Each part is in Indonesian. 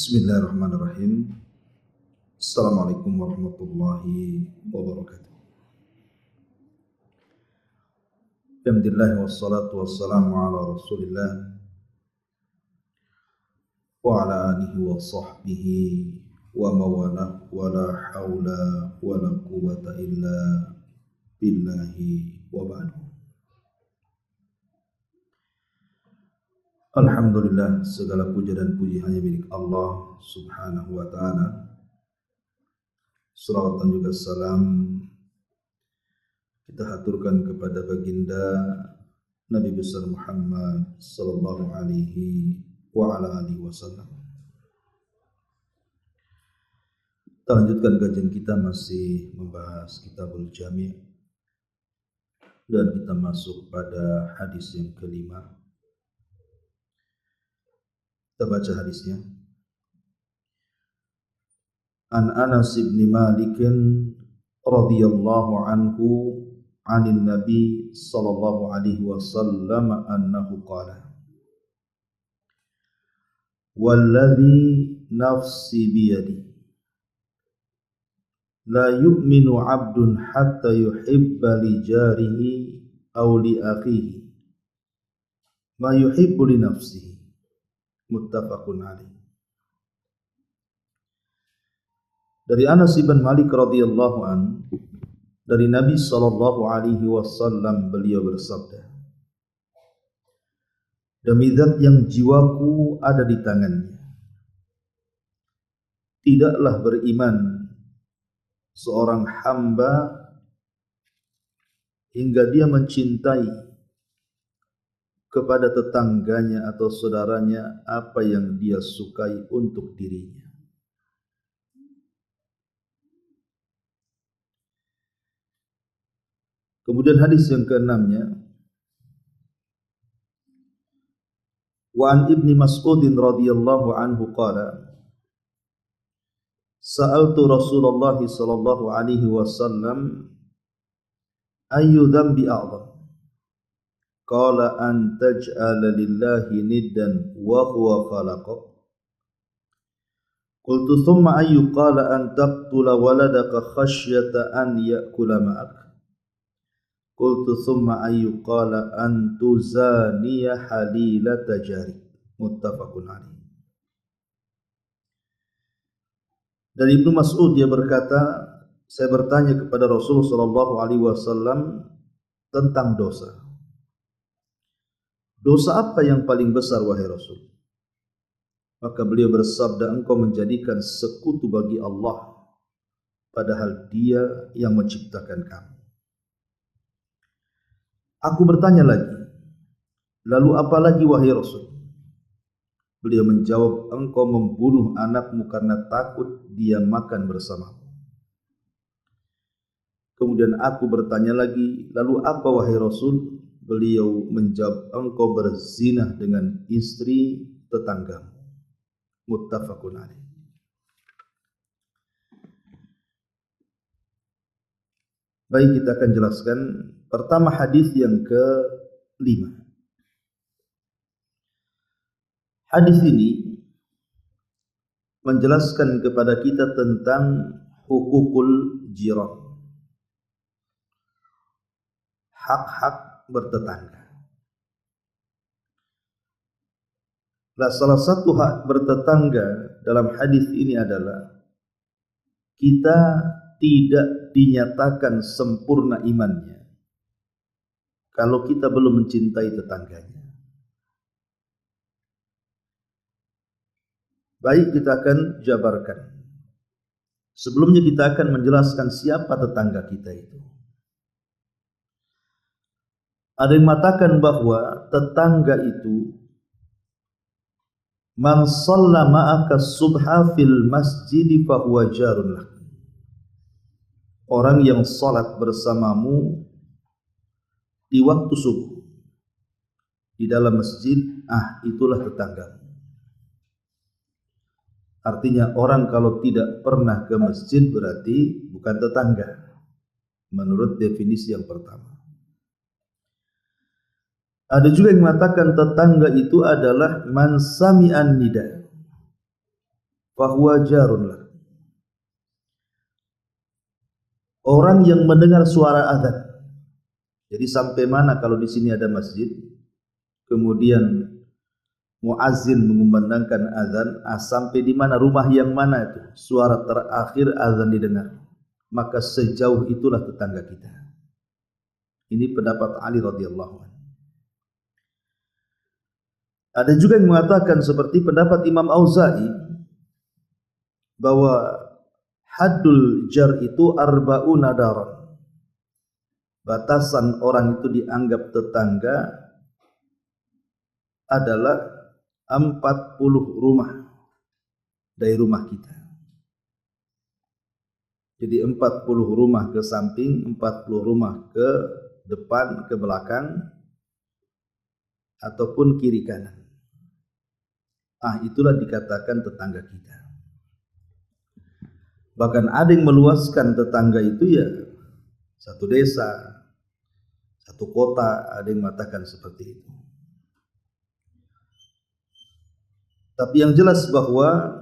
Bismillahirrahmanirrahim. Assalamualaikum warahmatullahi wabarakatuh. Alhamdulillah wassalatu wassalamu ala Rasulillah wa ala alihi wa sahbihi wa mawalah wa la hawla wa la quwwata illa billahi wa ba'du. Alhamdulillah, segala puja dan puji hanya milik Allah Subhanahu wa ta'ala. Salawat dan juga salam kita haturkan kepada baginda Nabi besar Muhammad sallallahu alaihi wa ala alihi wasallam. Kita lanjutkan kajian kita masih membahas Kitabul Jami' dan kita masuk pada hadis yang kelima. Kita baca hadisnya. An Anas bin Malik radhiyallahu anhu 'anil Nabi sallallahu alaihi wasallam annahu qala Walladhi nafsi biyadi la yu'minu 'abdun hatta yuhibba li jarihi aw li akhihi ma yuhibbu li nafsihi. Muttafaqun alaih. Dari Anas bin Malik radhiyallahu an, dari Nabi sallallahu alaihi wasallam beliau bersabda, demi zat yang jiwaku ada di tangannya, tidaklah beriman seorang hamba hingga dia mencintai kepada tetangganya atau saudaranya apa yang dia sukai untuk dirinya. Kemudian hadis yang keenamnya, wa an Ibni Mas'ud radhiyallahu anhu qala Sa'altu Rasulullah sallallahu alaihi wasallam ayyu dhanbi a'zam? Qala an taj'ala lillahi niddan wa huwa khalaqak. Qultu thumma ayyu? Qala an taqtula waladaka khasyata an ya'kula ma'ak. Qultu thumma ayyu? Qala an tuzaniya halilata jarik. Muttafaqun alaih. Dari Ibnu Mas'ud dia berkata, saya bertanya kepada Rasulullah sallallahu alaihi wasallam tentang dosa. Dosa apa yang paling besar wahai Rasul? Maka beliau bersabda, engkau menjadikan sekutu bagi Allah padahal Dia yang menciptakan kamu. Aku bertanya lagi, lalu apa lagi wahai Rasul? Beliau menjawab, engkau membunuh anakmu karena takut dia makan bersamamu. Kemudian aku bertanya lagi, lalu apa wahai Rasul? Beliau menjawab, engkau berzina dengan istri tetanggamu. Muttafaqun alaih. Baik, kita akan jelaskan pertama hadis yang ke-5. Hadis ini menjelaskan kepada kita tentang hukukul jiran, hak-hak bertetangga. Nah, salah satu hak bertetangga dalam hadis ini adalah kita tidak dinyatakan sempurna imannya kalau kita belum mencintai tetangganya. Baik, kita akan jabarkan. Sebelumnya kita akan menjelaskan siapa tetangga kita itu. Ada yang mengatakan bahwa tetangga itu man shalla ma'aka subha fil masjid fa huwa jarun lak. Orang yang salat bersamamu di waktu subuh di dalam masjid, itulah tetangga. Artinya orang kalau tidak pernah ke masjid berarti bukan tetangga menurut definisi yang pertama. Ada juga yang mengatakan tetangga itu adalah man sami'an nida, fahuwa jarun lah. Orang yang mendengar suara azan. Jadi sampai mana kalau di sini ada masjid, kemudian muazzin mengumandangkan azan, sampai di mana rumah yang mana itu suara terakhir azan didengar, maka sejauh itulah tetangga kita. Ini pendapat Ali radhiyallahu anhu. Ada juga yang mengatakan seperti pendapat Imam Auza'i bahwa haddul jar itu arba'una daran. Batasan orang itu dianggap tetangga adalah 40 rumah dari rumah kita. Jadi 40 rumah ke samping, 40 rumah ke depan, ke belakang, ataupun kiri kanan. Itulah dikatakan tetangga kita. Bahkan ada yang meluaskan tetangga itu ya satu desa, satu kota, ada yang mengatakan seperti itu. Tapi yang jelas bahwa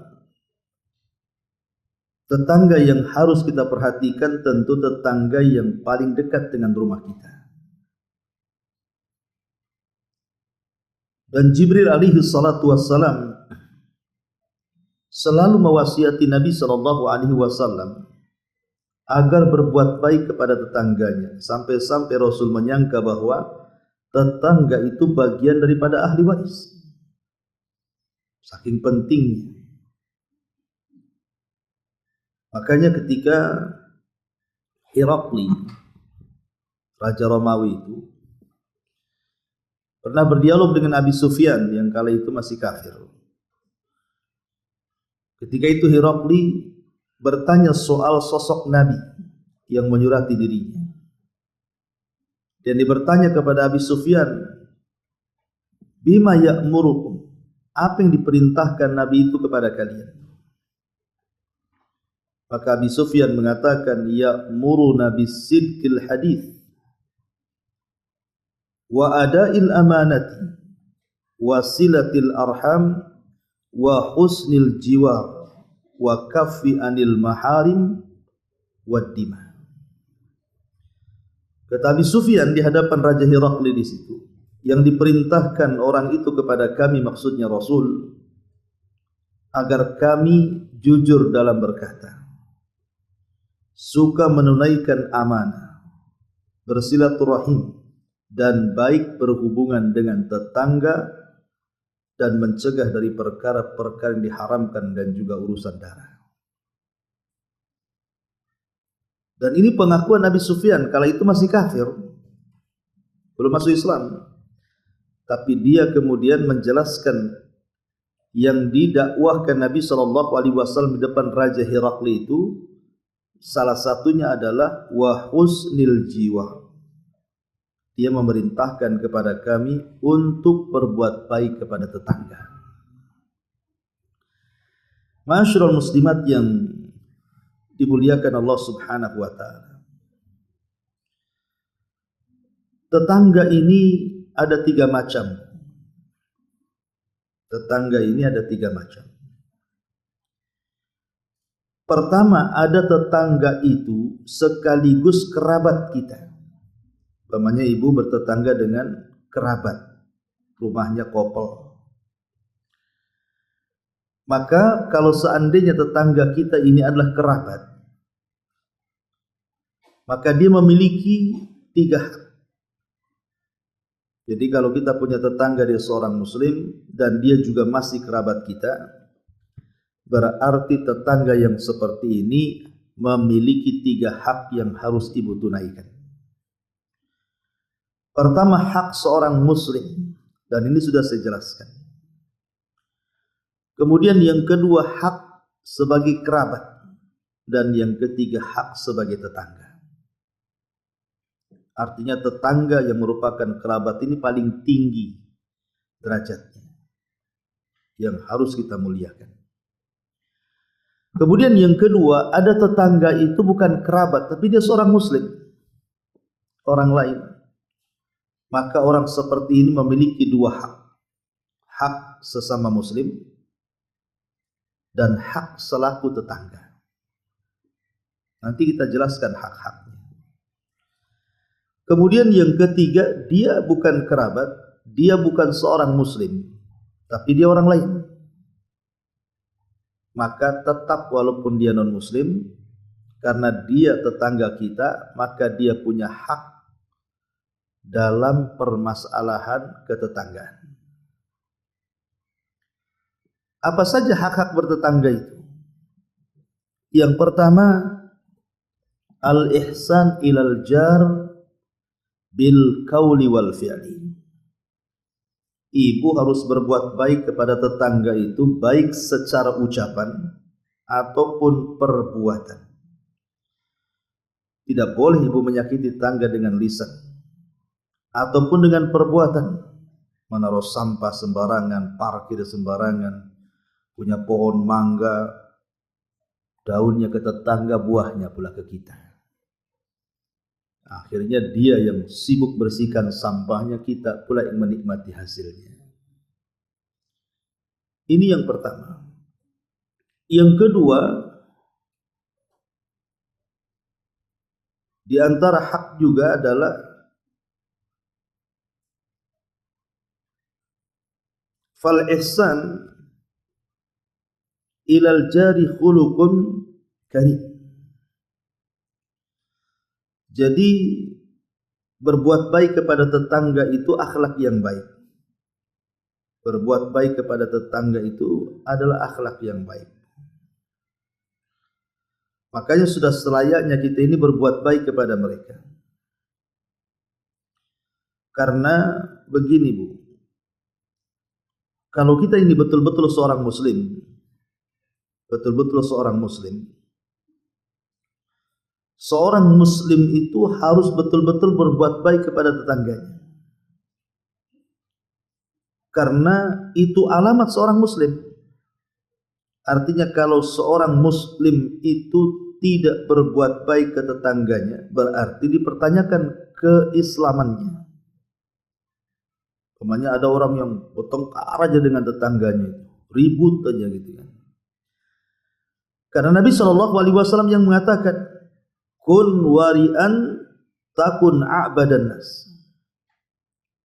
tetangga yang harus kita perhatikan tentu tetangga yang paling dekat dengan rumah kita. Dan Jibril alaihi salatu wassalam selalu mewasiati Nabi sallallahu alaihi wasallam agar berbuat baik kepada tetangganya, sampai-sampai Rasul menyangka bahwa tetangga itu bagian daripada ahli waris. Saking pentingnya. Makanya ketika Herakli, Raja Romawi itu pernah berdialog dengan Abi Sufyan yang kala itu masih kafir. Ketika itu Herakli bertanya soal sosok Nabi yang menyurati dirinya. Dan dia bertanya kepada Abi Sufyan, bima ya'murukum, apa yang diperintahkan Nabi itu kepada kalian? Maka Abi Sufyan mengatakan, ya'muruna bisidqil hadith wa ada'il amanati wa silatil arham wa husnil jiwar wa kaffi anil maharim wa dima. Kata Abi Sufyan di hadapan Raja Herakli di situ, yang diperintahkan orang itu kepada kami, maksudnya Rasul, agar kami jujur dalam berkata, suka menunaikan amanah, bersilaturahim, dan baik berhubungan dengan tetangga, dan mencegah dari perkara-perkara yang diharamkan dan juga urusan darah. Dan ini pengakuan Nabi Sufyan kala itu masih kafir, belum masuk Islam. Tapi dia kemudian menjelaskan yang didakwahkan Nabi SAW di depan Raja Herakli itu, salah satunya adalah wa husnil jiwa. Dia memerintahkan kepada kami untuk berbuat baik kepada tetangga. Ma'asyiral muslimat yang dimuliakan Allah Subhanahu wa taala. Tetangga ini ada 3 macam. Tetangga ini ada 3 macam. Pertama, ada tetangga itu sekaligus kerabat kita. Umpamanya ibu bertetangga dengan kerabat, rumahnya kopel. Maka kalau seandainya tetangga kita ini adalah kerabat, maka dia memiliki 3 hak. Jadi kalau kita punya tetangga dia seorang muslim dan dia juga masih kerabat kita, berarti tetangga yang seperti ini memiliki 3 hak yang harus ibu tunaikan. Pertama, hak seorang muslim, dan ini sudah saya jelaskan. Kemudian yang kedua, hak sebagai kerabat, dan yang ketiga, hak sebagai tetangga. Artinya tetangga yang merupakan kerabat ini paling tinggi derajatnya, yang harus kita muliakan. Kemudian yang kedua, ada tetangga itu bukan kerabat, tapi dia seorang muslim, orang lain. Maka orang seperti ini memiliki 2 hak. Hak sesama muslim dan hak selaku tetangga. Nanti kita jelaskan hak-haknya. Kemudian yang ketiga, dia bukan kerabat, dia bukan seorang muslim, tapi dia orang lain. Maka tetap walaupun dia non muslim, karena dia tetangga kita, maka dia punya hak dalam permasalahan ketetanggaan. Apa saja hak-hak bertetangga itu? Yang pertama, al-ihsan ilal jar bil qauli wal fi'li. Ibu harus berbuat baik kepada tetangga itu baik secara ucapan ataupun perbuatan. Tidak boleh ibu menyakiti tetangga dengan lisan ataupun dengan perbuatan. Menaruh sampah sembarangan, parkir sembarangan, punya pohon mangga, daunnya ke tetangga, buahnya pula ke kita. Akhirnya dia yang sibuk bersihkan sampahnya, kita pula yang menikmati hasilnya. Ini yang pertama. Yang kedua, di antara hak juga adalah fal ihsan ilal jari khuluqun karim. Jadi berbuat baik kepada tetangga itu akhlak yang baik. Berbuat baik kepada tetangga itu adalah akhlak yang baik. Makanya sudah selayaknya kita ini berbuat baik kepada mereka. Karena begini Bu, kalau kita ini betul-betul seorang muslim, seorang muslim itu harus betul-betul berbuat baik kepada tetangganya. Karena itu alamat seorang muslim. Artinya kalau seorang muslim itu tidak berbuat baik ke tetangganya, berarti dipertanyakan keislamannya. Umpamanya ada orang yang bertengkar aja dengan tetangganya, ribut aja gitu kan. Karena Nabi SAW yang mengatakan, kun wari'an takun a'badan nas,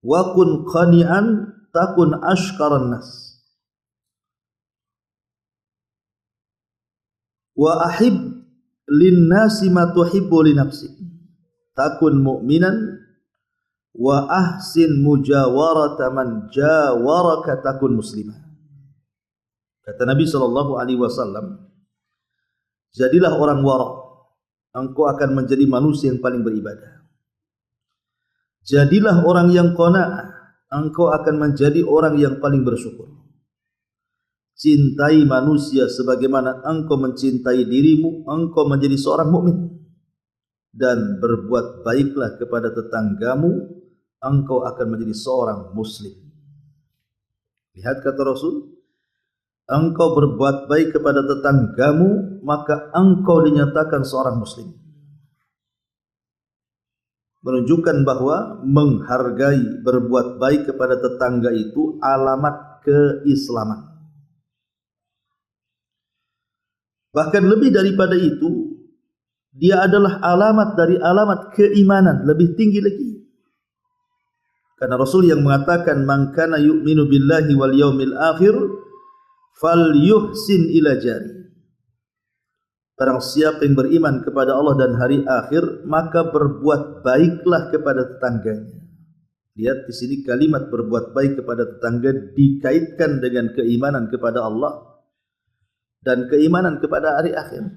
wa kun qani'an takun ashkaran nas, wa ahib lin nasi ma tuhibbu li nafsik, takun mu'minan, wa ahsin mujawarata man jawaraka takun muslimah. Kata Nabi SAW, jadilah orang wara', engkau akan menjadi manusia yang paling beribadah. Jadilah orang yang qanaah, engkau akan menjadi orang yang paling bersyukur. Cintai manusia sebagaimana engkau mencintai dirimu, engkau menjadi seorang mukmin. Dan berbuat baiklah kepada tetanggamu, engkau akan menjadi seorang muslim. Lihat kata Rasul, engkau berbuat baik kepada tetanggamu, maka engkau dinyatakan seorang muslim. Menunjukkan bahwa menghargai, berbuat baik kepada tetangga itu alamat keislaman. Bahkan lebih daripada itu, dia adalah alamat dari alamat keimanan, lebih tinggi lagi. Karena Rasul yang mengatakan, man kana yu'minu billahi wal yaumil akhir falyuhsin ila jari. Barang siapa yang beriman kepada Allah dan hari akhir, maka berbuat baiklah kepada tetangganya. Lihat di sini kalimat berbuat baik kepada tetangga dikaitkan dengan keimanan kepada Allah dan keimanan kepada hari akhir.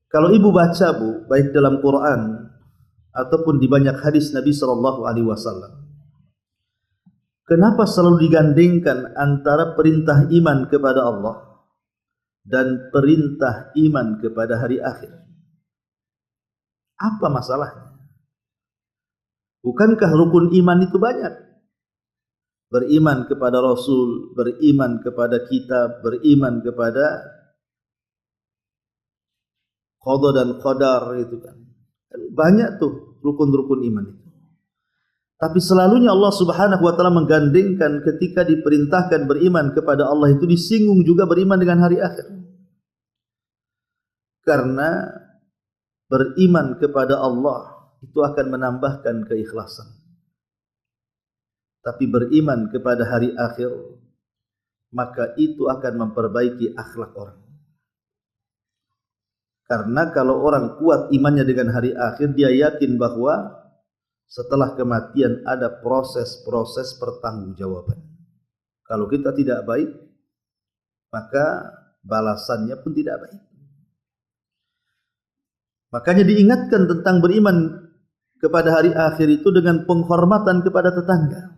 Kalau ibu baca Bu, baik dalam Quran ataupun di banyak hadis Nabi SAW, kenapa selalu digandengkan antara perintah iman kepada Allah dan perintah iman kepada hari akhir? Apa masalahnya? Bukankah rukun iman itu banyak? Beriman kepada Rasul, beriman kepada kitab, beriman kepada qada dan qadar, itu kan banyak tuh rukun-rukun iman itu. Tapi selalunya Allah Subhanahu wa taala menggandengkan ketika diperintahkan beriman kepada Allah itu disinggung juga beriman dengan hari akhir. Karena beriman kepada Allah itu akan menambahkan keikhlasan. Tapi beriman kepada hari akhir, maka itu akan memperbaiki akhlak orang. Karena kalau orang kuat imannya dengan hari akhir, dia yakin bahwa setelah kematian ada proses-proses pertanggungjawaban. Kalau kita tidak baik, maka balasannya pun tidak baik. Makanya diingatkan tentang beriman kepada hari akhir itu dengan penghormatan kepada tetangga.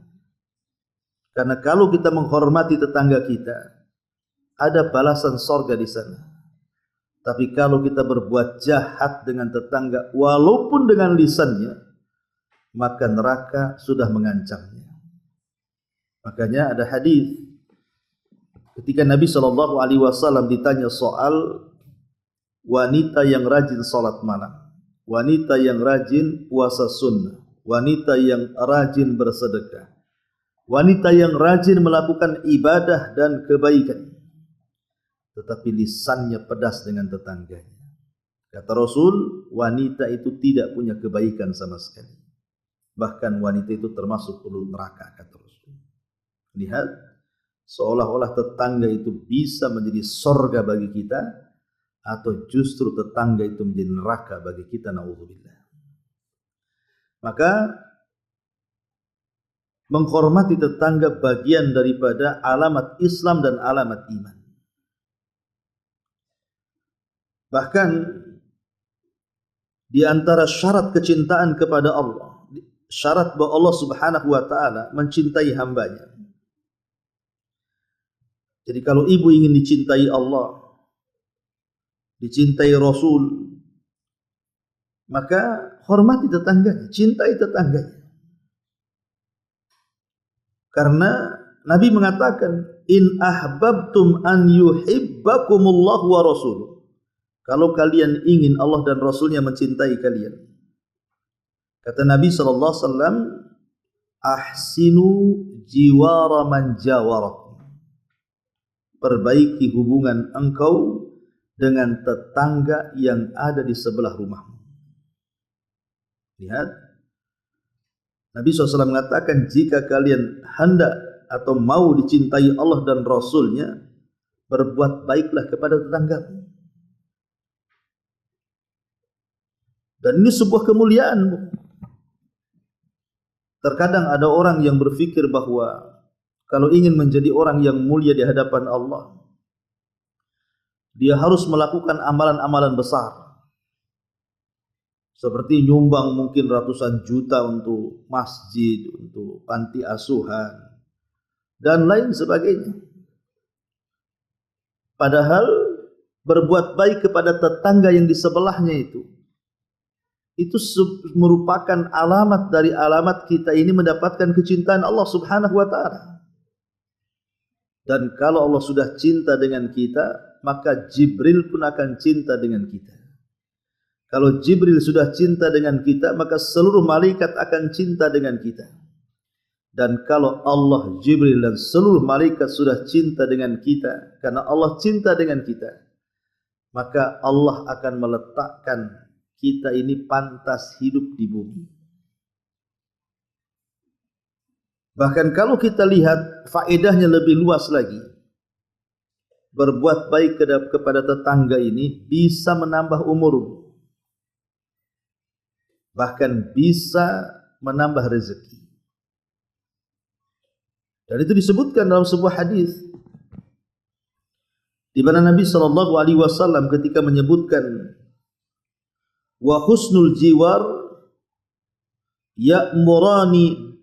Karena kalau kita menghormati tetangga kita, ada balasan sorga di sana. Tapi kalau kita berbuat jahat dengan tetangga, walaupun dengan lisannya, maka neraka sudah mengancamnya. Makanya ada hadis ketika Nabi SAW ditanya soal wanita yang rajin salat malam, wanita yang rajin puasa sunnah, wanita yang rajin bersedekah, wanita yang rajin melakukan ibadah dan kebaikan, tetapi lisannya pedas dengan tetangganya. Kata Rasul, wanita itu tidak punya kebaikan sama sekali. Bahkan wanita itu termasuk penduduk neraka, kata Rasul. Lihat, seolah-olah tetangga itu bisa menjadi sorga bagi kita, atau justru tetangga itu menjadi neraka bagi kita, na'udzubillah. Maka menghormati tetangga bagian daripada alamat Islam dan alamat iman. Bahkan di antara syarat kecintaan kepada Allah, syarat bahwa Allah Subhanahu wa taala mencintai hambanya. Jadi kalau ibu ingin dicintai Allah, dicintai Rasul, maka hormati tetangganya, cintai tetangganya. Karena Nabi mengatakan, in ahbabtum an yuhibbakumullah wa rasuluh. Kalau kalian ingin Allah dan Rasulnya mencintai kalian, kata Nabi SAW, ahsinu jiwara man jawarakum. Perbaiki hubungan engkau dengan tetangga yang ada di sebelah rumahmu. Lihat, Nabi SAW mengatakan, jika kalian hendak atau mau dicintai Allah dan Rasulnya, berbuat baiklah kepada tetanggamu. Dan ini sebuah kemuliaan. Terkadang ada orang yang berpikir bahwa kalau ingin menjadi orang yang mulia di hadapan Allah, dia harus melakukan amalan-amalan besar. Seperti nyumbang mungkin ratusan juta untuk masjid, untuk panti asuhan, dan lain sebagainya. Padahal berbuat baik kepada tetangga yang di sebelahnya itu merupakan alamat dari alamat kita ini mendapatkan kecintaan Allah Subhanahu wa taala. Dan kalau Allah sudah cinta dengan kita, maka Jibril pun akan cinta dengan kita. Kalau Jibril sudah cinta dengan kita, maka seluruh malaikat akan cinta dengan kita. Dan kalau Allah, Jibril dan seluruh malaikat sudah cinta dengan kita, karena Allah cinta dengan kita, maka Allah akan meletakkan kita ini pantas hidup di bumi. Bahkan kalau kita lihat faedahnya lebih luas lagi, berbuat baik kepada tetangga ini bisa menambah umur, bahkan bisa menambah rezeki. Dan itu disebutkan dalam sebuah hadis di mana Nabi SAW ketika menyebutkan wa husnul jiwar ya'murani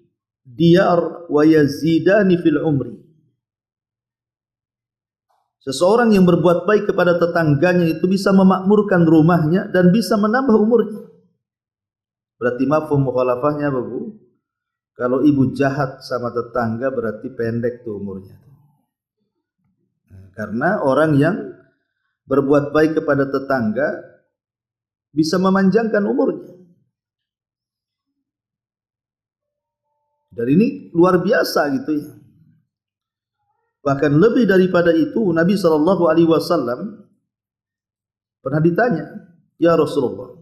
diyar wa yazidani fil umri. Seseorang yang berbuat baik kepada tetangganya itu bisa memakmurkan rumahnya dan bisa menambah umurnya. Berarti mafhum mukhalafahnya apa, Bu? Kalau ibu jahat sama tetangga berarti pendek tuh umurnya. Karena orang yang berbuat baik kepada tetangga bisa memanjangkan umurnya. Dan ini luar biasa gitu ya. Bahkan lebih daripada itu, Nabi SAW pernah ditanya, "Ya Rasulullah,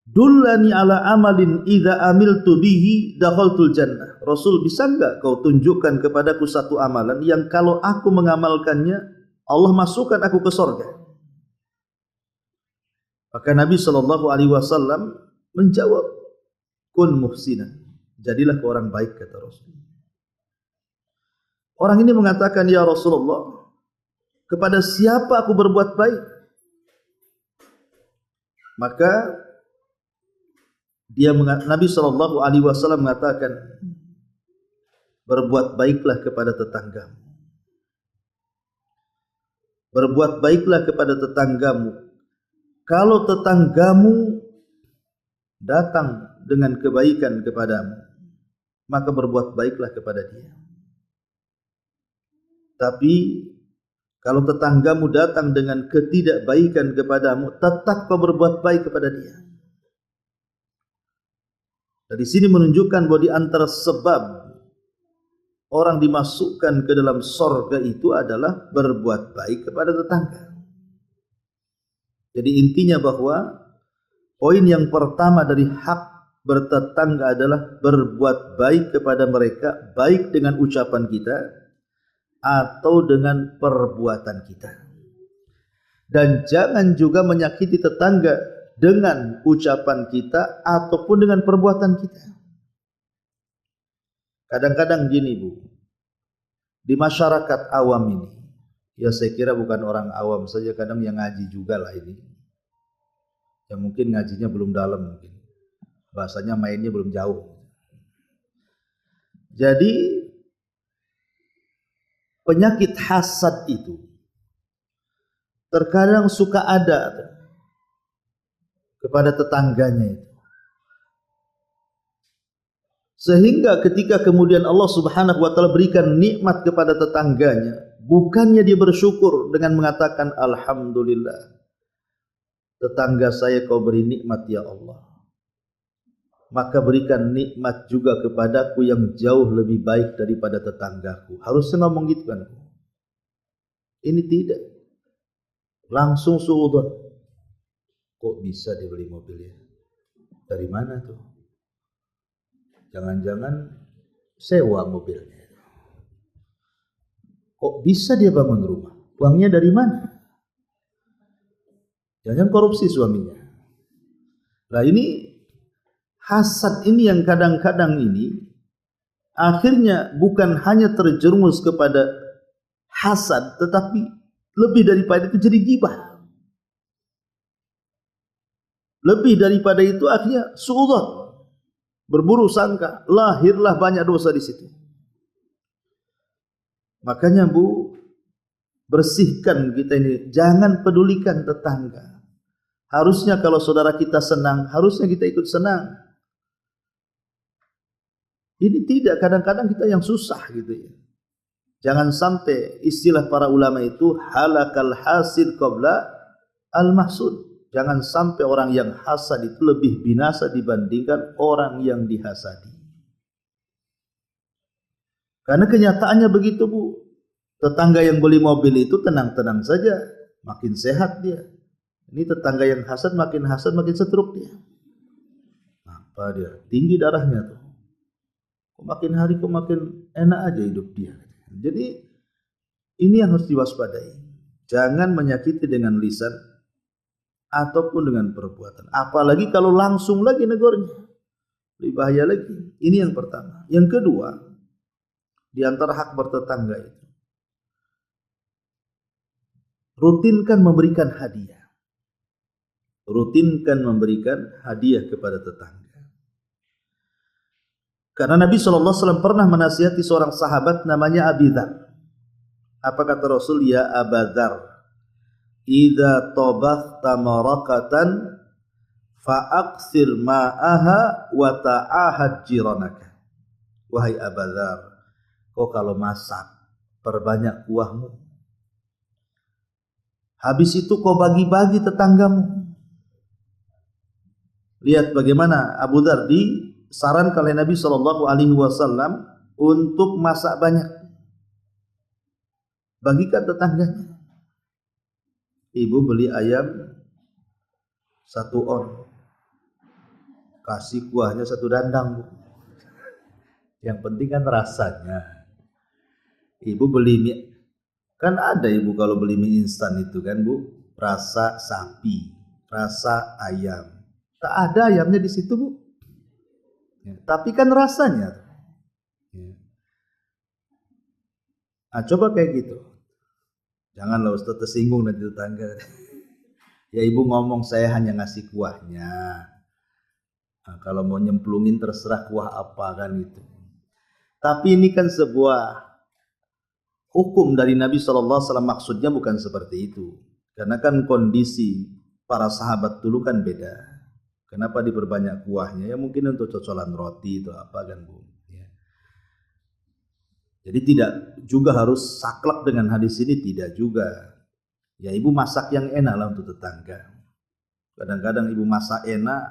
dullani ala amalin idza amiltu bihi dakhaltul jannah." Rasul, bisa enggak kau tunjukkan kepadaku satu amalan yang kalau aku mengamalkannya Allah masukkan aku ke surga? Maka Nabi SAW menjawab, kun muhsinan, jadilah kau orang baik, kata Rasul. Orang ini mengatakan, ya Rasulullah, kepada siapa aku berbuat baik? Maka Nabi SAW mengatakan, berbuat baiklah kepada tetanggamu. Berbuat baiklah kepada tetanggamu. Kalau tetanggamu datang dengan kebaikan kepadamu, maka berbuat baiklah kepada dia. Tapi kalau tetanggamu datang dengan ketidakbaikan kepadamu, tetap kau berbuat baik kepada dia. Dan di sini menunjukkan bahwa di antara sebab orang dimasukkan ke dalam surga itu adalah berbuat baik kepada tetangga. Jadi intinya bahwa poin yang pertama dari hak bertetangga adalah berbuat baik kepada mereka, baik dengan ucapan kita atau dengan perbuatan kita. Dan jangan juga menyakiti tetangga dengan ucapan kita ataupun dengan perbuatan kita. Kadang-kadang gini Bu, di masyarakat awam ini, ya saya kira bukan orang awam saja, kadang yang ngaji juga lah ini. Ya mungkin ngajinya belum dalam, mungkin bahasanya mainnya belum jauh. Jadi penyakit hasad itu terkadang suka ada kepada tetangganya itu. Sehingga ketika kemudian Allah Subhanahu wa taala berikan nikmat kepada tetangganya, bukannya dia bersyukur dengan mengatakan alhamdulillah, tetangga saya kau beri nikmat ya Allah, maka berikan nikmat juga kepadaku yang jauh lebih baik daripada tetanggaku. Harusnya ngomong gitu kan. Ini tidak. Langsung suudzon. Kok bisa dia beli mobilnya? Dari mana tuh? Jangan-jangan sewa mobilnya. Kok bisa dia bangun rumah? Uangnya dari mana? Jangan korupsi suaminya. Nah ini hasad ini yang kadang-kadang ini akhirnya bukan hanya terjerumus kepada hasad, tetapi lebih daripada itu jadi ghibah. Lebih daripada itu akhirnya suudzon, berburu sangka, lahirlah banyak dosa di situ. Makanya Bu, bersihkan kita ini, jangan pedulikan tetangga. Harusnya kalau saudara kita senang, harusnya kita ikut senang. Ini tidak, kadang-kadang kita yang susah gitu ya. Jangan sampai istilah para ulama itu halakal hasid qabla al-mahsud. Jangan sampai orang yang hasad itu lebih binasa dibandingkan orang yang dihasadi. Karena kenyataannya begitu Bu. Tetangga yang beli mobil itu tenang-tenang saja, makin sehat dia. Ini tetangga yang hasad makin setruk dia. Apa dia? Tinggi darahnya tuh. Kok makin hari kok makin enak aja hidup dia. Jadi ini yang harus diwaspadai. Jangan menyakiti dengan lisan ataupun dengan perbuatan. Apalagi kalau langsung lagi negornya. Lebih bahaya lagi. Ini yang pertama. Yang kedua, di antara hak bertetangga itu, rutinkan memberikan hadiah. Rutinkan memberikan hadiah kepada tetangga. Karena Nabi SAW pernah menasihati seorang sahabat namanya Abi Dzar. Apa kata Rasul? Ya Aba Dzar, idza tabakhta marakatan fa'aksir ma'aha wa ta'ahad jiranaka. Wahai Aba Dzar, kau kalau masak perbanyak kuahmu. Habis itu kau bagi-bagi tetanggamu. Lihat bagaimana Abu Dzar disarankan oleh Nabi Shallallahu Alaihi Wasallam untuk masak banyak, bagikan tetangganya. Ibu beli ayam 1 on, kasih kuahnya 1 dandang, Bu. Yang penting kan rasanya. Ibu beli mie, kan ada ibu kalau beli mie instan itu kan, Bu, rasa sapi, rasa ayam. Tak ada ayamnya di situ, Bu. Ya, tapi kan rasanya. Ya. Nah, coba kayak gitu. Janganlah Ustaz tersinggung nanti tetangga. Ya ibu ngomong saya hanya ngasih kuahnya. Nah, kalau mau nyemplungin terserah kuah apa kan itu. Tapi ini kan sebuah hukum dari Nabi SAW, maksudnya bukan seperti itu. Karena kan kondisi para sahabat dulu kan beda. Kenapa diperbanyak kuahnya? Ya mungkin untuk cocolan roti itu apa kan, Bu. Ya. Jadi tidak juga harus saklek dengan hadis ini, tidak juga. Ya ibu masak yang enak lah untuk tetangga. Kadang-kadang ibu masak enak,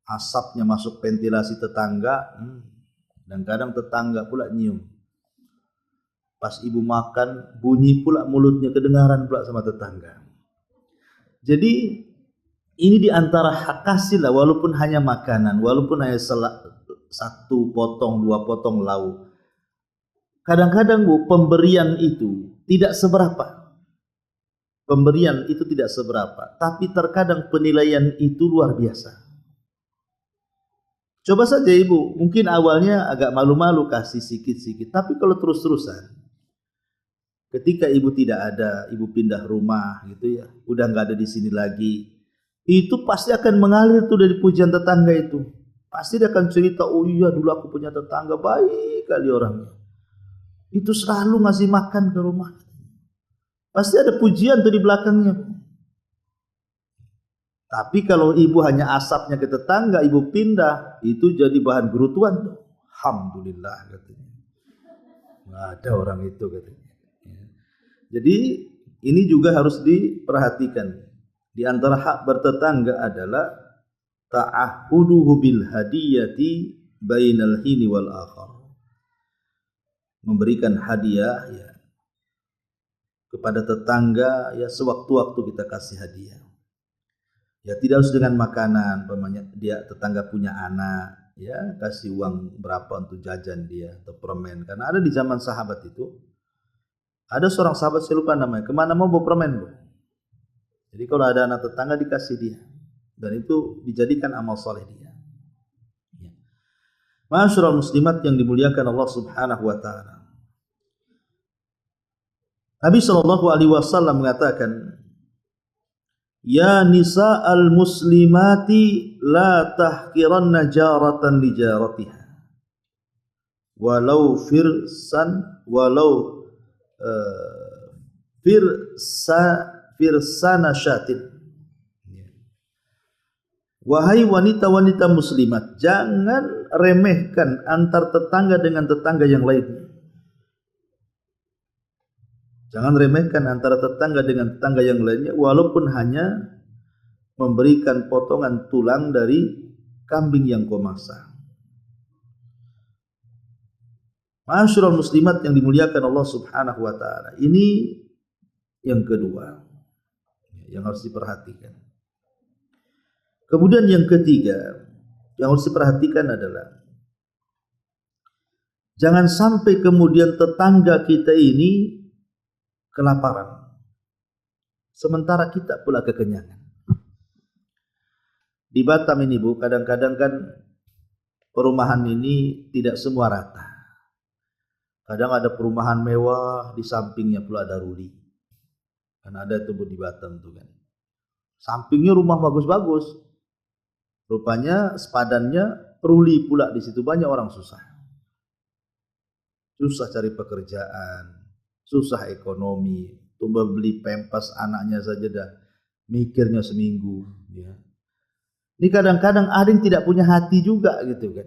asapnya masuk ventilasi tetangga, dan kadang tetangga pula nyium. Pas ibu makan, bunyi pula mulutnya, kedengaran pula sama tetangga. Jadi ini diantara hak kasih lah, walaupun hanya makanan, walaupun hanya 1 potong, 2 potong lauk. Kadang-kadang, Bu, pemberian itu tidak seberapa. Pemberian itu tidak seberapa, tapi terkadang penilaian itu luar biasa. Coba saja ibu, mungkin awalnya agak malu-malu kasih sikit-sikit, tapi kalau terus-terusan, ketika ibu tidak ada, ibu pindah rumah gitu ya, udah nggak ada di sini lagi, itu pasti akan mengalir tuh dari pujian tetangga itu. Pasti dia akan cerita, oh iya dulu aku punya tetangga baik kali orangnya, itu selalu ngasih makan ke rumah. Pasti ada pujian tuh di belakangnya. Tapi kalau ibu hanya asapnya ke tetangga, ibu pindah, itu jadi bahan gerutuan tuh. Alhamdulillah katanya. Nggak ada orang itu katanya. Jadi ini juga harus diperhatikan. Di antara hak bertetangga adalah ta'ahuduhu bil hadiyati bainal hini wal akhar. Memberikan hadiah ya kepada tetangga ya, sewaktu-waktu kita kasih hadiah. Ya tidak harus dengan makanan, dia tetangga punya anak, ya kasih uang berapa untuk jajan dia atau permen. Karena ada di zaman sahabat itu, ada seorang sahabat saya lupa namanya, kemana mau bawa permen, Bu. Jadi kalau ada anak tetangga dikasih dia, dan itu dijadikan amal soleh dia. Ya. Ma'asyiral muslimat yang dimuliakan Allah Subhanahu wa taala. Nabi sallallahu alaihi wasallam mengatakan, ya nisa al-muslimati la tahkiranna jaratan li jaratiha walau firsana syatin. Wahai wanita-wanita muslimat, jangan remehkan antar tetangga dengan tetangga yang lain. Jangan remehkan antara tetangga dengan tetangga yang lainnya, walaupun hanya memberikan potongan tulang dari kambing yang kau masak. Ma'asyiral muslimat yang dimuliakan Allah Subhanahu wa taala. Ini yang kedua yang harus diperhatikan. Kemudian yang ketiga yang harus diperhatikan adalah jangan sampai kemudian tetangga kita ini kelaparan, sementara kita pula kekenyangan. Di Batam ini, Bu, kadang-kadang kan perumahan ini tidak semua rata. Kadang ada perumahan mewah, di sampingnya pula ada ruli. Kan ada tuh, Bu, di Batam tuh kan. Sampingnya rumah bagus-bagus. Rupanya sepadannya ruli pula, di situ banyak orang susah. Susah cari pekerjaan, susah ekonomi, tumbuh beli pempas anaknya saja dah mikirnya seminggu. Ya. Ini kadang-kadang ada yang tidak punya hati juga gitu kan.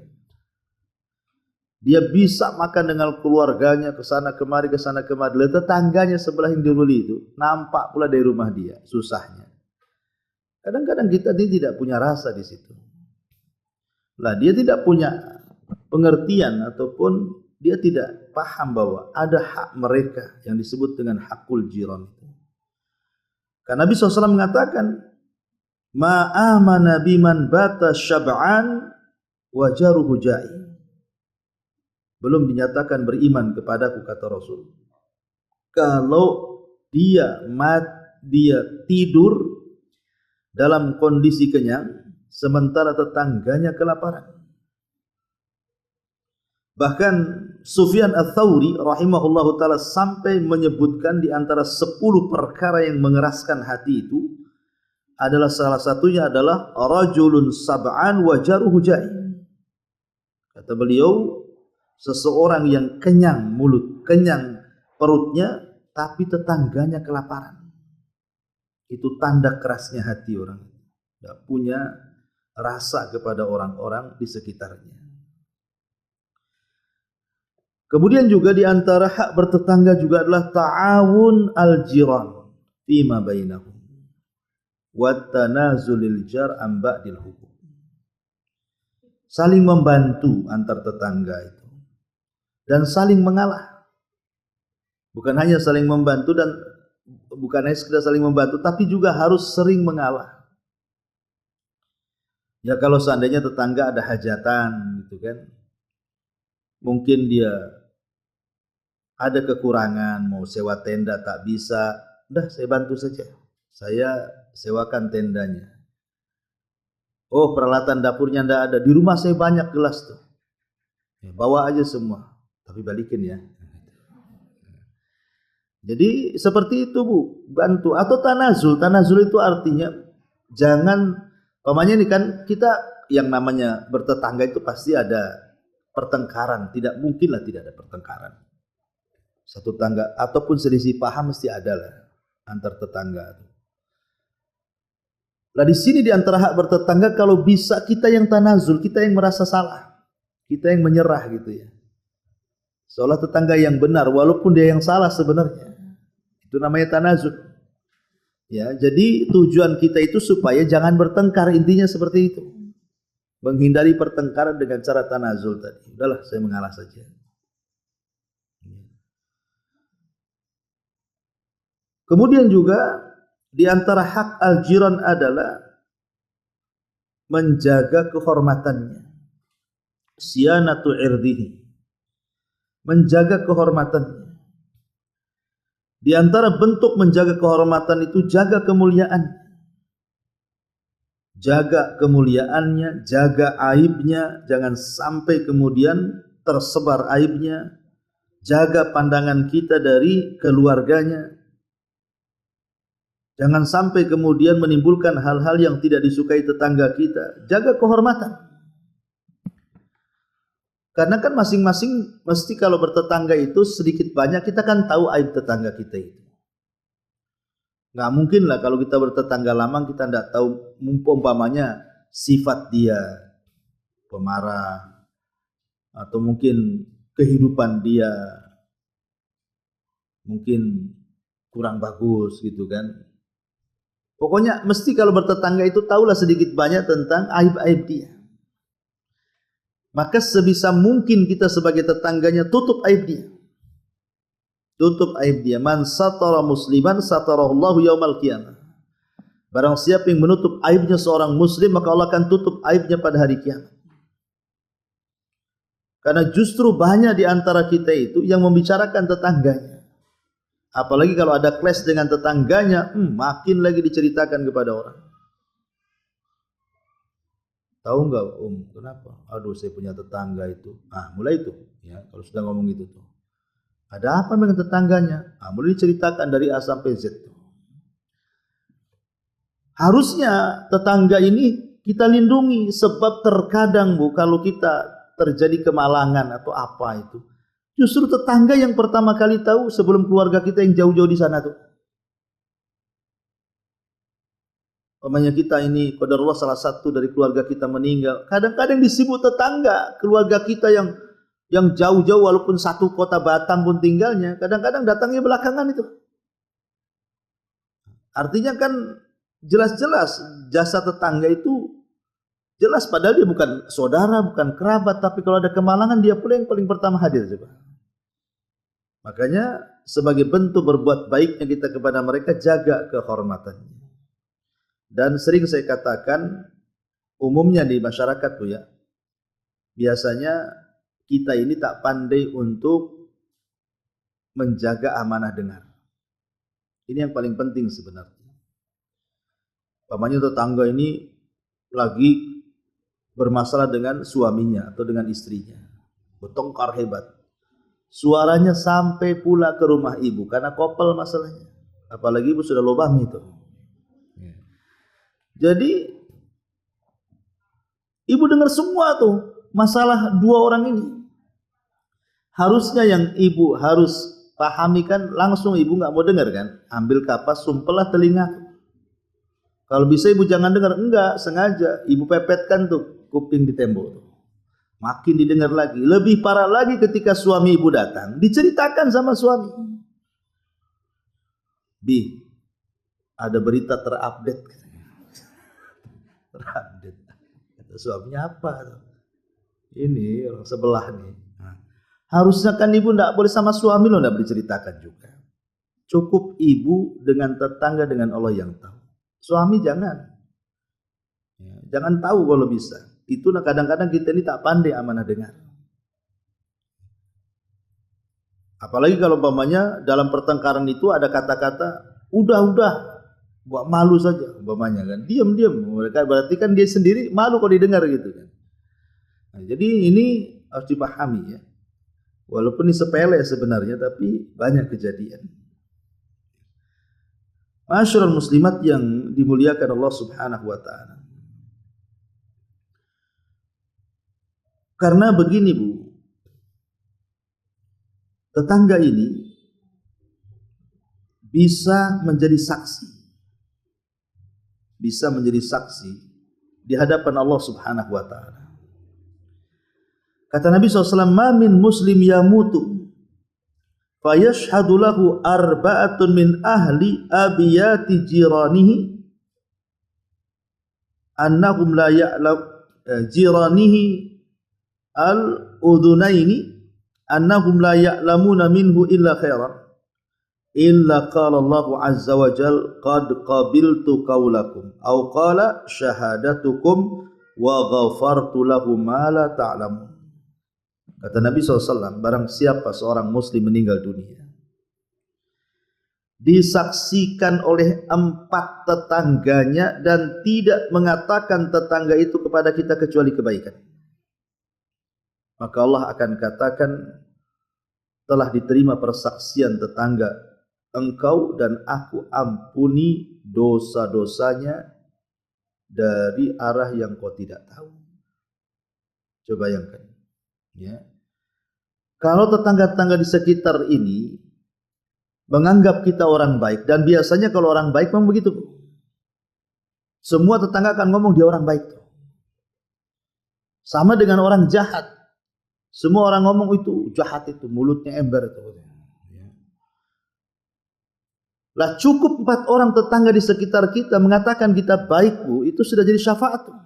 Dia bisa makan dengan keluarganya kesana kemari. Tetangganya sebelah yang diruli itu nampak pula dari rumah dia susahnya. Kadang-kadang kita dia tidak punya rasa di situ. Lah dia tidak punya pengertian ataupun dia tidak paham bahwa ada hak mereka yang disebut dengan hakul jiran. Karena Nabi SAW mengatakan, ma amana biman bata syab'an wa jaruhu ja'i. Belum dinyatakan beriman kepadaku, kata Rasul, kalau dia tidur dalam kondisi kenyang sementara tetangganya kelaparan. Bahkan Sufyan Ats-Tsauri rahimahullahu taala sampai menyebutkan di antara 10 perkara yang mengeraskan hati itu adalah salah satunya adalah rajulun sab'an wa jaruhu ja'i. Kata beliau, seseorang yang kenyang mulut, kenyang perutnya, tapi tetangganya kelaparan. Itu tanda kerasnya hati orang. Tidak punya rasa kepada orang-orang di sekitarnya. Kemudian juga di antara hak bertetangga juga adalah ta'awun al-jiran fima bainahum wa tanazulil jar an ba'dil huquq. Saling membantu antar tetangga itu dan saling mengalah. Bukan hanya saling membantu dan bukan hanya sekedar saling membantu, tapi juga harus sering mengalah. Ya kalau seandainya tetangga ada hajatan gitu kan, mungkin dia ada kekurangan, mau sewa tenda tak bisa, udah saya bantu saja, saya sewakan tendanya. Oh peralatan dapurnya ndak ada, di rumah saya banyak gelas tuh, ya, bawa aja semua, tapi balikin ya. Jadi seperti itu Bu, bantu. Atau tanazul. Tanazul itu artinya jangan, pamannya ini kan kita yang namanya bertetangga itu pasti ada pertengkaran. Tidak mungkinlah tidak ada pertengkaran. Satu tangga ataupun selisih paham mesti ada lah antar tetangga. Nah di sini di antara hak bertetangga kalau bisa kita yang tanazul, kita yang merasa salah, kita yang menyerah gitu ya. Seolah tetangga yang benar walaupun dia yang salah sebenarnya. Itu namanya tanazul. Ya, jadi tujuan kita itu supaya jangan bertengkar, intinya seperti itu. Menghindari pertengkaran dengan cara tanazul tadi. Udahlah, saya mengalah saja. Kemudian juga di antara hak al-jiran adalah menjaga kehormatannya. Siyanatu irdihi. Menjaga kehormatannya. Di antara bentuk menjaga kehormatan itu jaga kemuliaan. Jaga kemuliaannya, jaga aibnya, jangan sampai kemudian tersebar aibnya. Jaga pandangan kita dari keluarganya. Jangan sampai kemudian menimbulkan hal-hal yang tidak disukai tetangga kita. Jaga kehormatan. Karena kan masing-masing mesti kalau bertetangga itu sedikit banyak kita kan tahu aib tetangga kita itu. Nggak mungkin lah kalau kita bertetangga lama kita tidak tahu umpamanya sifat dia pemarah atau mungkin kehidupan dia mungkin kurang bagus gitu kan. Pokoknya mesti kalau bertetangga itu tahulah sedikit banyak tentang aib-aib dia. Maka sebisa mungkin kita sebagai tetangganya tutup aib dia. Tutup aib dia. Man satara musliman satarahullahu yaumal qiyamah. Barang siapa yang menutup aibnya seorang muslim, maka Allah akan tutup aibnya pada hari kiamat. Karena justru banyak di antara kita itu yang membicarakan tetangganya. Apalagi kalau ada clash dengan tetangganya, makin lagi diceritakan kepada orang. Tahu nggak kenapa? Aduh saya punya tetangga itu. Mulai itu ya kalau sudah ngomong gitu tuh. Ada apa dengan tetangganya? Mulai diceritakan dari A sampai Z. Harusnya tetangga ini kita lindungi sebab terkadang Bu kalau kita terjadi kemalangan atau apa itu. Justru tetangga yang pertama kali tahu sebelum keluarga kita yang jauh-jauh di sana tuh. Umpamanya kita ini qadarullah salah satu dari keluarga kita meninggal, kadang-kadang disebut tetangga keluarga kita yang jauh-jauh walaupun satu kota Batam pun tinggalnya, kadang-kadang datangnya belakangan itu. Artinya kan jelas-jelas jasa tetangga itu Jelas padahal dia bukan saudara, bukan kerabat, tapi kalau ada kemalangan dia pula yang paling pertama hadir coba. Makanya sebagai bentuk berbuat baiknya kita kepada mereka, jaga kehormatannya. Dan sering saya katakan, umumnya di masyarakat tuh ya, biasanya kita ini tak pandai untuk menjaga amanah dengar. Ini yang paling penting sebenarnya. Pamannya tetangga ini lagi bermasalah dengan suaminya atau dengan istrinya, bertengkar hebat. Suaranya sampai pula ke rumah ibu karena kopel masalahnya. Apalagi ibu sudah lubang itu. Jadi ibu dengar semua tuh masalah dua orang ini. Harusnya yang ibu harus pahami kan, langsung ibu nggak mau dengar kan? Ambil kapas, sumpelah telinga. Kalau bisa ibu jangan dengar, enggak sengaja ibu pepetkan tuh kuping di tembok. Makin didengar lagi. Lebih parah lagi ketika suami ibu datang, diceritakan sama suami. Bi, ada berita terupdate. Terupdate. Kata suaminya apa? Ini orang sebelah nih. Nah, harusnya kan ibu tidak boleh sama suami lo tidak boleh ceritakan juga. Cukup ibu dengan tetangga, dengan Allah yang tahu. Suami jangan. Ya, jangan tahu kalau bisa. Itu kadang-kadang kita ini tak pandai amanah dengar. Apalagi kalau umpamanya dalam pertengkaran itu ada kata-kata udah buat malu saja umpamanya kan, diam mereka berarti kan dia sendiri malu kalau didengar gitu kan. Nah, jadi ini harus dipahami ya, walaupun ini sepele sebenarnya tapi banyak kejadian. Masyarul muslimat yang dimuliakan Allah Subhanahu wa taala. Karena begini Bu, tetangga ini bisa menjadi saksi di hadapan Allah Subhanahu wa taala. Kata Nabi SAW, "Ma min muslim yamutu fayashhadu lahu arba'atun min ahli abiyati jiranihi annahum la ya'lam jiranihi al-udhunaini annahum la ya'lamuna minhu illa khairan illa qala Allah azza wa jal qad qabiltu qawlakum aw qala syahadatukum wa ghafartu lahu ma la ta'lamun." Kata Nabi SAW, barang siapa seorang muslim meninggal dunia disaksikan oleh 4 tetangganya dan tidak mengatakan tetangga itu kepada kita kecuali kebaikan, maka Allah akan katakan, telah diterima persaksian tetangga engkau dan aku ampuni dosa-dosanya dari arah yang kau tidak tahu. Coba bayangkan ya, kalau tetangga-tetangga di sekitar ini menganggap kita orang baik, dan biasanya kalau orang baik memang begitu, semua tetangga akan ngomong dia orang baik. Sama dengan orang jahat, semua orang ngomong itu jahat, itu mulutnya ember itu. Lah cukup 4 orang tetangga di sekitar kita mengatakan kita baik Bu, itu sudah jadi syafaat.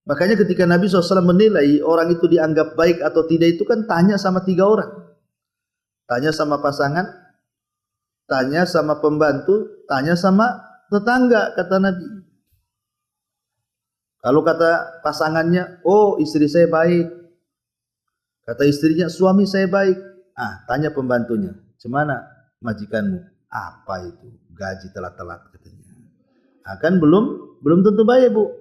Makanya ketika Nabi SAW menilai orang itu dianggap baik atau tidak, itu kan tanya sama 3 orang. Tanya sama pasangan, tanya sama pembantu, tanya sama tetangga, kata Nabi. Kalau kata pasangannya, oh istri saya baik. Kata istrinya, suami saya baik. Tanya pembantunya, cemana majikanmu? Apa itu? Gaji telat-telat katanya. Kan belum tentu baik Bu.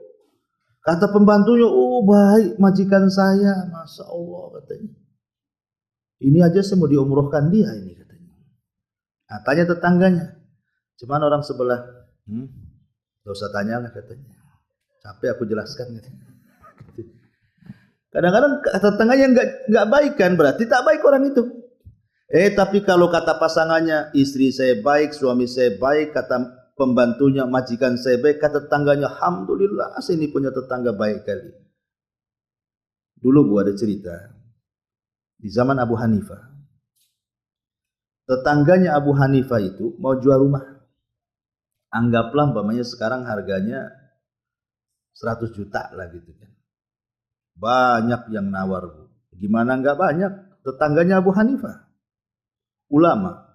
Kata pembantunya, oh baik majikan saya, Masya Allah katanya. Ini aja saya mau diumrohkan dia ini katanya. Tanya tetangganya, cuman orang sebelah, gak usah tanya lah katanya. Capek aku jelaskan katanya. Kadang-kadang kata tetangganya nggak baik kan, berarti tak baik orang itu. Tapi kalau kata pasangannya, istri saya baik, suami saya baik, kata pembantunya, majikan saya baik, kata tetangganya, alhamdulillah saya ini punya tetangga baik kali. Dulu gua ada cerita di zaman Abu Hanifah. Tetangganya Abu Hanifah itu mau jual rumah. Anggaplah umpamanya sekarang harganya 100 juta lah gitu kan. Banyak yang nawar, Bu. Gimana enggak banyak? Tetangganya Abu Hanifah, ulama,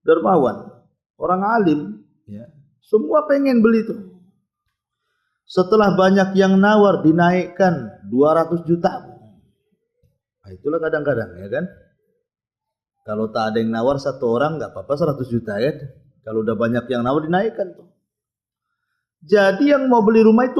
dermawan, orang alim, ya. Semua pengen beli itu. Setelah banyak yang nawar dinaikkan 200 juta. Nah, itulah kadang-kadang ya kan. Kalau tak ada yang nawar satu orang enggak apa-apa 100 juta ya. Kalau udah banyak yang nawar dinaikkan tuh. Jadi yang mau beli rumah itu